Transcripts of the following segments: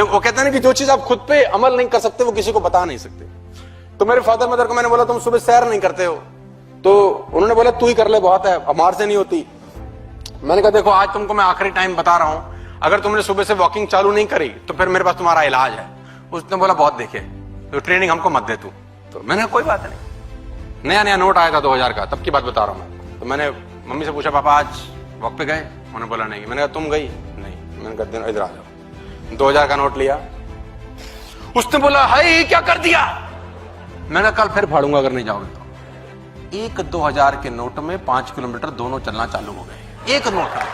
वो कहते हैं ना कि जो चीज आप खुद पे अमल नहीं कर सकते वो किसी को बता नहीं सकते। तो मेरे फादर मदर को मैंने बोला तुम सुबह सैर नहीं करते हो, तो उन्होंने बोला तू ही कर ले, बहुत है, हमारे से नहीं होती। मैंने कहा देखो आज तुमको मैं आखिरी टाइम बता रहा हूं, अगर तुमने सुबह से वॉकिंग चालू नहीं करी तो फिर मेरे पास तुम्हारा इलाज है। उसने बोला बहुत देखे तो ट्रेनिंग हमको मत दे तू। तो मैंने कहा कोई बात नहीं। नया नया नोट आया था 2000 का, तब की बात बता रहा हूं मैं। तो मैंने मम्मी से पूछा पापा आज वॉक पे गए? उन्होंने बोला नहीं। मैंने कहा तुम गई? नहीं। मैंने कहा इधर आ जाओ। 2000 का नोट लिया। उसने बोला हाय क्या कर दिया? मैंने कल फिर फाड़ूंगा अगर नहीं जाओगे तो। एक 2000 के नोट में 5 किलोमीटर दोनों चलना चालू हो गए, एक नोट में।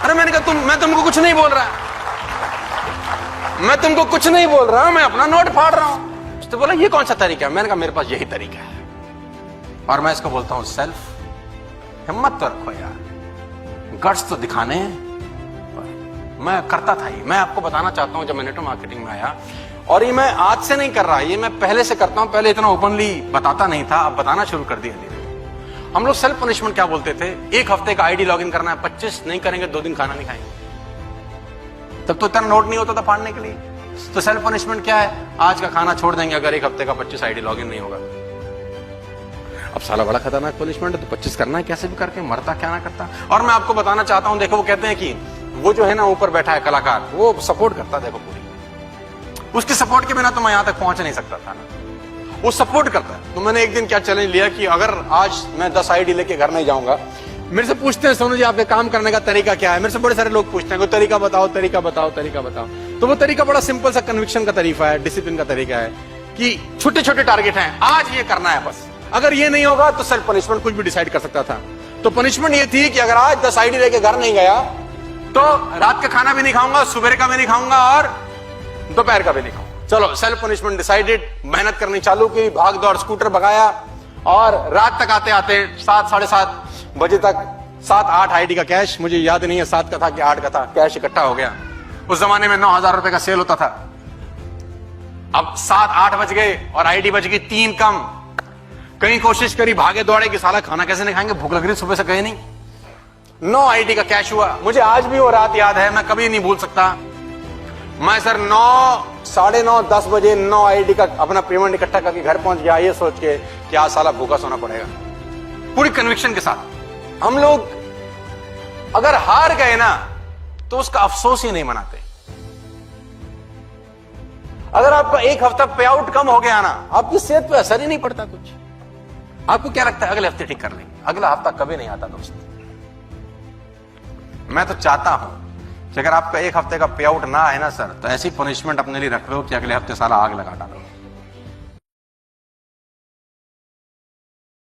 अरे मैंने कहा मैं तुमको कुछ नहीं बोल रहा, मैं तुमको कुछ नहीं बोल रहा, मैं अपना नोट फाड़ रहा हूं। उसने बोला ये कौन सा तरीका है? मैंने कहा मेरे पास यही तरीका है, और मैं इसको बोलता हूं सेल्फ। हिम्मत तो रखो यार, गट्स तो दिखाने हैं। मैं करता था ही, मैं आपको बताना चाहता हूं जब मैं नेटवर्क मार्केटिंग में आया, और ये मैं आज से नहीं कर रहा, ये मैं पहले से करता हूं। पहले इतना ओपनली बताता नहीं था, अब बताना शुरू कर दिया। हम लोग सेल्फ पनिशमेंट क्या बोलते थे, एक हफ्ते का आईडी लॉगिन करना है, 25 नहीं करेंगे 2 दिन खाना नहीं खाएंगे। तब तो इतना नोट नहीं होता था फाड़ने के लिए। तो सेल्फ पनिशमेंट क्या है, आज का खाना छोड़ देंगे अगर एक हफ्ते का 25 आईडी लॉगिन नहीं होगा। अब साला बड़ा खतरनाक पनिशमेंट है, तो 25 करना है कैसे भी करके, मरता क्या ना करता। और मैं आपको बताना चाहता हूं, देखो वो कहते हैं कि वो जो है ना ऊपर बैठा है कलाकार, वो सपोर्ट करता, देखो पूरी उसके सपोर्ट के बिना तो मैं यहां तक पहुंच नहीं सकता था ना, वो सपोर्ट करता है। तो मैंने एक दिन क्या चैलेंज लिया कि अगर आज मैं 10 आईडी लेके घर नहीं जाऊंगा, मेरे से पूछते हैं सोनू जी आपके काम करने का तरीका क्या है, मेरे से बड़े सारे लोग पूछते हैं कोई तरीका बताओ, तरीका बताओ, तरीका बताओ। तो वो तरीका बड़ा सिंपल सा कन्विक्शन का तरीका है, डिसिप्लिन का तरीका है कि छोटे छोटे टारगेट हैं, आज ये करना है बस। अगर ये नहीं होगा तो सेल्फ पनिशमेंट कुछ भी डिसाइड कर सकता था। तो पनिशमेंट ये थी कि अगर आज 10 आईडी लेके घर नहीं गया तो रात का खाना भी नहीं खाऊंगा, सुबह का भी नहीं खाऊंगा, और दोपहर का भी नहीं खाऊंगा। चलो सेल्फ पनिशमेंट डिसाइडेड। मेहनत करनी चालू की, भाग दौड़ स्कूटर भगाया, और रात तक आते आते 7 साढ़े 7 बजे तक 7-8 आईडी का कैश, मुझे याद नहीं है 7 का था कि 8 का था, कैश इकट्ठा हो गया। उस जमाने में 9000 रुपए का सेल होता था। अब 7-8 बज गए और आईडी बज गई 3 कम। कहीं कोशिश करी, भागे दौड़े कि साला खाना कैसे नहीं खाएंगे, भूख लग रही सुबह से, गए नहीं। 9 आईडी का कैश हुआ। मुझे आज भी वो रात याद है, मैं कभी नहीं भूल सकता। मैं सर 9, साढ़े 9, 10 बजे 9 आईडी का अपना पेमेंट इकट्ठा करके घर पहुंच गया, ये सोच के कि आज साला भूखा सोना पड़ेगा, पूरी कन्विक्शन के साथ। हम लोग अगर हार गए ना तो उसका अफसोस ही नहीं मनाते। अगर आपका एक हफ्ता पे आउट कम हो गया ना, आपकी सेहत पे असर ही नहीं पड़ता कुछ। आपको क्या लगता है अगले हफ्ते ठीक कर लेंगे, अगला हफ्ता कभी नहीं आता दोस्त। मैं तो चाहता हूं कि अगर आपका एक हफ्ते का पे आउट ना है ना सर, तो ऐसी पनिशमेंट अपने लिए रख लो कि अगले हफ्ते सारा आग लगा डालो।